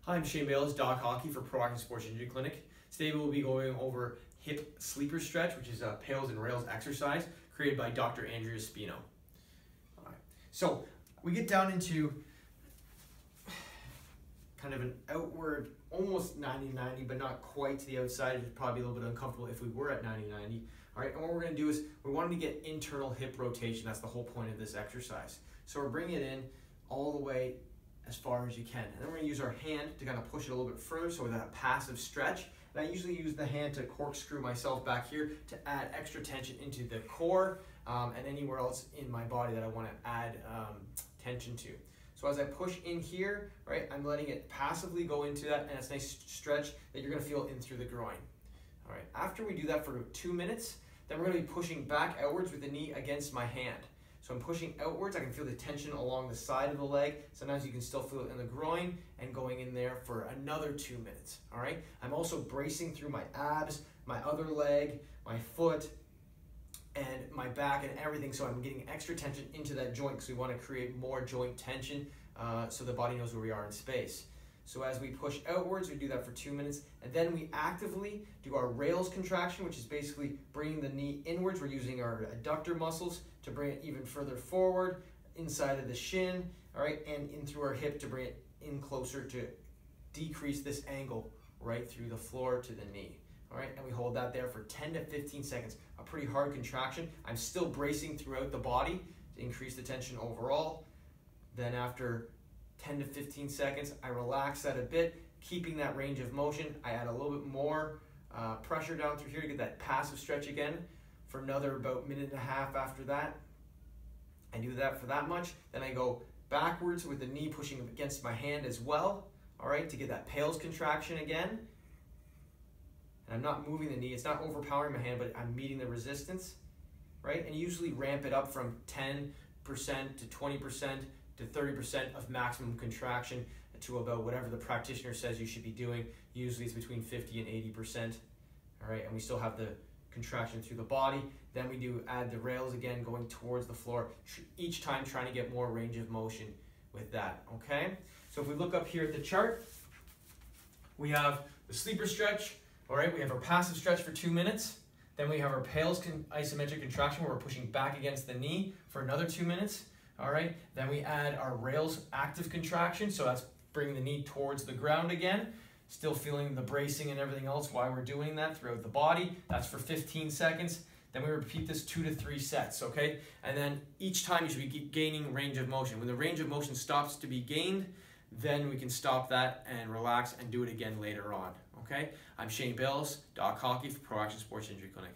Hi, I'm Shane PAILs, Doc Hockey for Proactive Sports Injury Clinic. Today we'll be going over hip sleeper stretch, which is a PAILs and rails exercise created by Dr. Andrea Spino. All right. So we get down into kind of an outward, almost 90-90, but not quite to the outside. It'd probably be a little bit uncomfortable if we were at 90-90. All right, and what we're going to do is we want to get internal hip rotation. That's the whole point of this exercise. So we're bringing it in all the way as far as you can. And then we're going to use our hand to kind of push it a little bit further, so with that passive stretch. And I usually use the hand to corkscrew myself back here to add extra tension into the core and anywhere else in my body that I want to add tension to. So as I push in here, right, I'm letting it passively go into that, and it's a nice stretch that you're going to feel in through the groin. All right, after we do that for 2 minutes, then we're going to be pushing back outwards with the knee against my hand. So I'm pushing outwards, I can feel the tension along the side of the leg. Sometimes you can still feel it in the groin, and going in there for another 2 minutes, all right? I'm also bracing through my abs, my other leg, my foot, and my back and everything, so I'm getting extra tension into that joint because we want to create more joint tension so the body knows where we are in space. So as we push outwards, we do that for 2 minutes, and then we actively do our rails contraction, which is basically bringing the knee inwards. We're using our adductor muscles to bring it even further forward, inside of the shin, all right, and in through our hip to bring it in closer to decrease this angle right through the floor to the knee, all right, and we hold that there for 10 to 15 seconds, a pretty hard contraction. I'm still bracing throughout the body to increase the tension overall. Then after 10 to 15 seconds, I relax that a bit, keeping that range of motion. I add a little bit more pressure down through here to get that passive stretch again for another about 1.5 minutes after that. I do that for that much. Then I go backwards with the knee pushing against my hand as well, all right, to get that PAILs contraction again. And I'm not moving the knee, it's not overpowering my hand, but I'm meeting the resistance, right? And usually ramp it up from 10% to 20% to 30% of maximum contraction to about whatever the practitioner says you should be doing. Usually it's between 50 and 80%, all right? And we still have the contraction through the body. Then we do add the rails again, going towards the floor, each time trying to get more range of motion with that, okay? So if we look up here at the chart, we have the sleeper stretch, all right? We have our passive stretch for 2 minutes. Then we have our PAILs isometric contraction where we're pushing back against the knee for another 2 minutes. All right, then we add our rails active contraction, so that's bringing the knee towards the ground again, still feeling the bracing and everything else while we're doing that throughout the body. That's for 15 seconds. Then we repeat this 2 to 3 sets, okay? And then each time you should be gaining range of motion. When the range of motion stops to be gained, then we can stop that and relax and do it again later on, okay? I'm Shane PAILs, Doc Hockey for Proactive Sports Injury Clinic.